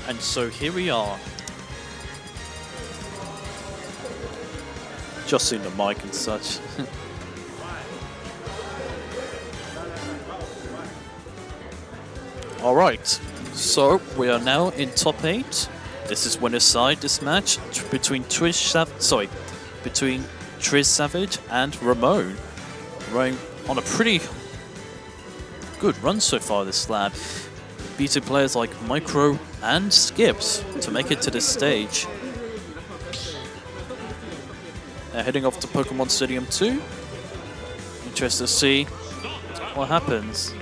And so here we are. Just in the mic and such. Alright, so we are now in top 8. This is winner's side, this match between TrizSavage and Rahmone. Running on a pretty good run so far this lap, beating players like Micro and Skips to make it to this stage. They're heading off to Pokemon Stadium 2. Interested to see what happens.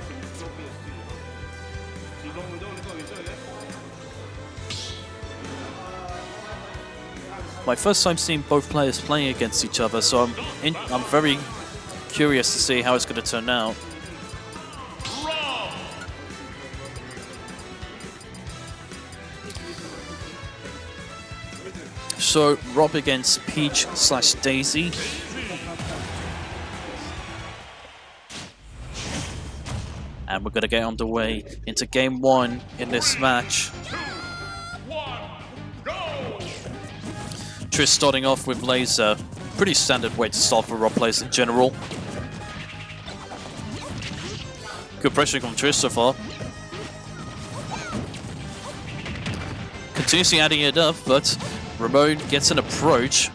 My first time seeing both players playing against each other, so I'm very curious to see how it's going to turn out. So Rob against Peach/Daisy. And we're going to get underway into game 1 in this match. Triz starting off with Laser. Pretty standard way to start for Rob players in general. Good pressure from Triz so far. Continuously adding it up, but Rahmone gets an approach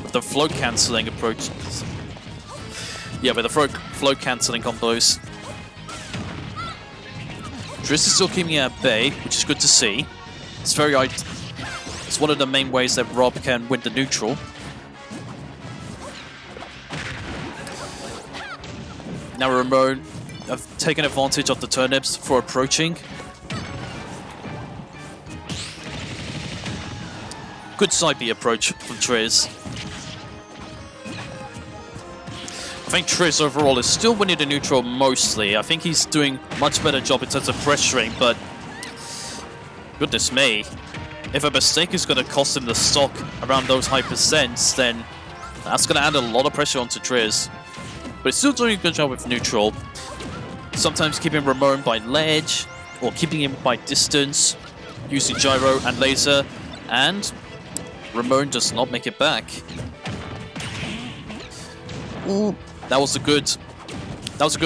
with the float cancelling approach. Yeah, with the float cancelling combos. Triz is still keeping it at bay, which is good to see. It's one of the main ways that Rob can win the neutral. Now Rahmone have taken advantage of the turnips for approaching. Good side B approach from Triz. I think Triz overall is still winning the neutral mostly. I think he's doing much better job in terms of pressuring, but goodness me. If a mistake is going to cost him the stock around those high percents, then that's going to add a lot of pressure onto Triz. But he's still doing a good job with neutral. Sometimes keeping Rahmone by ledge, or keeping him by distance, using gyro and laser, and Rahmone does not make it back. Ooh, that was a good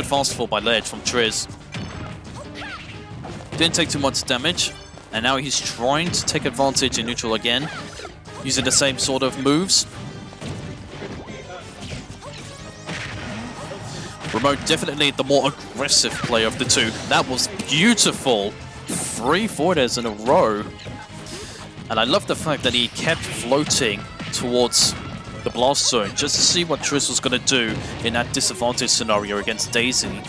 fast fall by ledge from Triz. Didn't take too much damage. And now he's trying to take advantage in neutral again, using the same sort of moves. Rahmone definitely the more aggressive player of the two. That was beautiful. 3 forwarders in a row. And I love the fact that he kept floating towards the blast zone just to see what Triz was going to do in that disadvantage scenario against Daisy.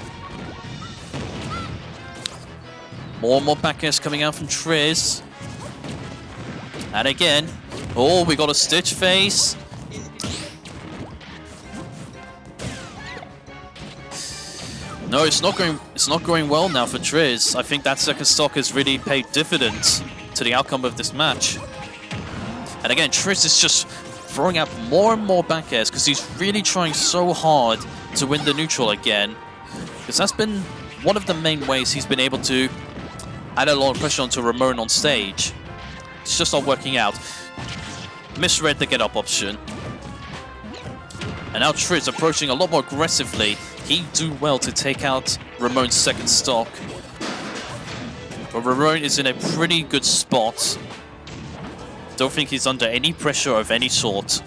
More and more back airs coming out from Triz. And again. Oh, we got a Stitch face. No, it's not going well now for Triz. I think that second stock has really paid dividends to the outcome of this match. And again, Triz is just throwing out more and more back airs because he's really trying so hard to win the neutral again. Because that's been one of the main ways he's been able to add a lot of pressure onto Rahmone on stage. It's just not working out. Misread the get up option. And now Triz approaching a lot more aggressively. He'd do well to take out Rahmone's second stock. But Rahmone is in a pretty good spot. Don't think he's under any pressure of any sort.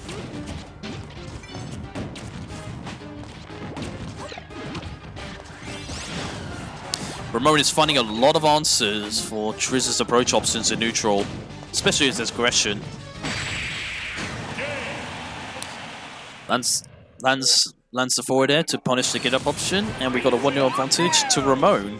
Rahmone is finding a lot of answers for Triz's approach options in neutral, especially his aggression. Lands the forward air to punish the get up option, and we got a 1-0 advantage to Rahmone.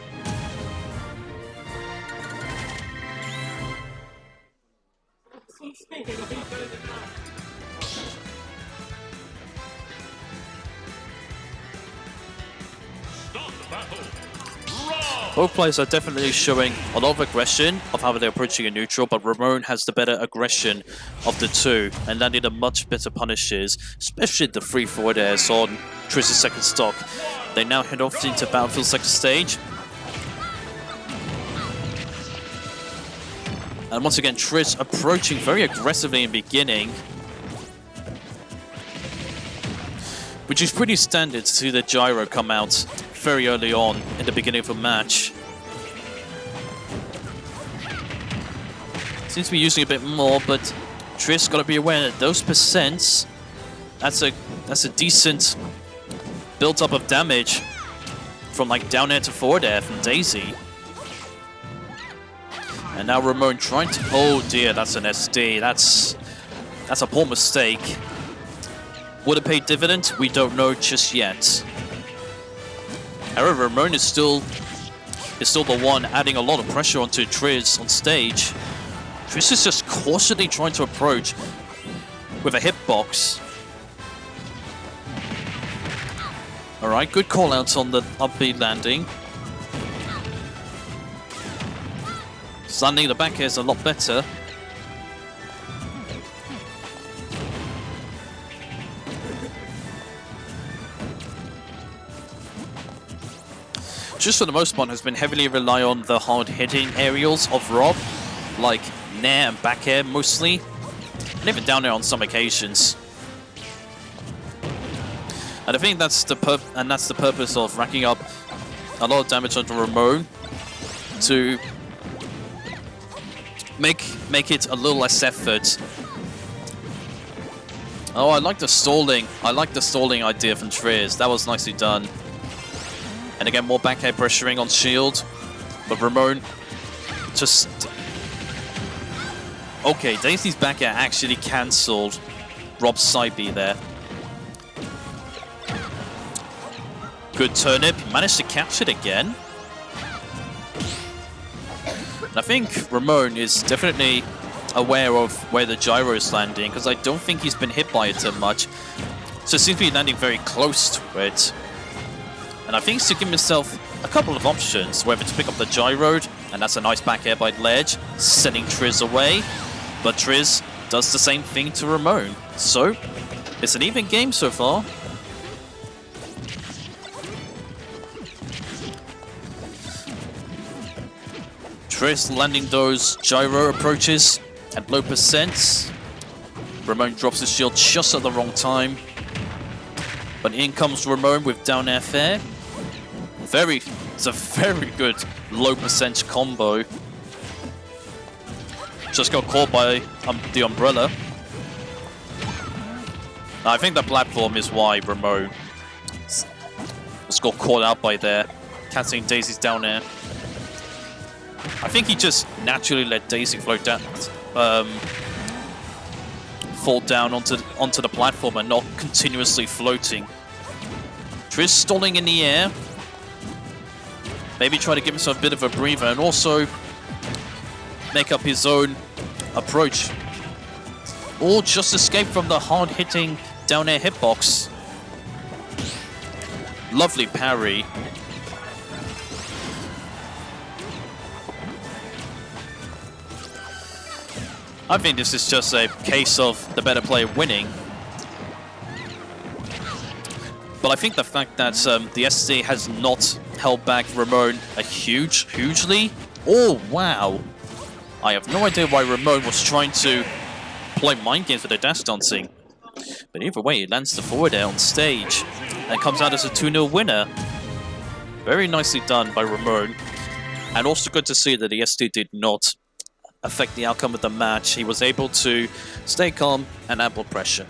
Both players are definitely showing a lot of aggression of how they're approaching a neutral, but Rahmone has the better aggression of the two and landing the much better punishes, especially the 3 forward airs on Triz's second stock. They now head off into Battlefield's second stage. And once again, Triz approaching very aggressively in the beginning. Which is pretty standard to see the gyro come out very early on in the beginning of a match. Seems to be using a bit more, but Triz got to be aware that those percents, that's a decent build-up of damage from like down air to forward air from Daisy. And now Rahmone trying to... Oh dear, that's an SD. That's a poor mistake. Would it pay dividend? We don't know just yet. However, Rahmone is still the one adding a lot of pressure onto Triz on stage. Triz is just cautiously trying to approach with a hitbox. Alright, good call out on the upbeat landing. Landing the back air is a lot better. Just for the most part has been heavily rely on the hard-hitting aerials of Rob, like nair and back air mostly, and even down air on some occasions. And I think that's the purpose of racking up a lot of damage onto Rahmone to make it a little less effort. Oh, I like the stalling. I like the stalling idea from Triz. That was nicely done. And again, more back air pressuring on shield, but Rahmone just... Okay, Daisy's back air actually cancelled Rob's side B there. Good turnip, managed to catch it again. And I think Rahmone is definitely aware of where the gyro is landing, because I don't think he's been hit by it so much. So it seems to be landing very close to it. And I think he's to give himself a couple of options, whether to pick up the gyro, and that's a nice back air by Ledge, sending Triz away. But Triz does the same thing to Rahmone. So, it's an even game so far. Triz landing those gyro approaches at low percents. Rahmone drops his shield just at the wrong time. But in comes Rahmone with down air fair. It's a very good low percent combo. Just got caught by the umbrella. I think the platform is why Rahmone just got caught out by there, cancelling Daisy's down air. I think he just naturally let Daisy float down, fall down onto the platform and not continuously floating. Triz stalling in the air. Maybe try to give himself a bit of a breather and also make up his own approach. Or just escape from the hard-hitting down air hitbox. Lovely parry. I think this is just a case of the better player winning. But I think the fact that the SD has not held back Rahmone hugely. Oh, wow. I have no idea why Rahmone was trying to play mind games with the dash dancing. But either way, he lands the forward air on stage and comes out as a 2-0 winner. Very nicely done by Rahmone. And also good to see that the SD did not affect the outcome of the match. He was able to stay calm and ample pressure.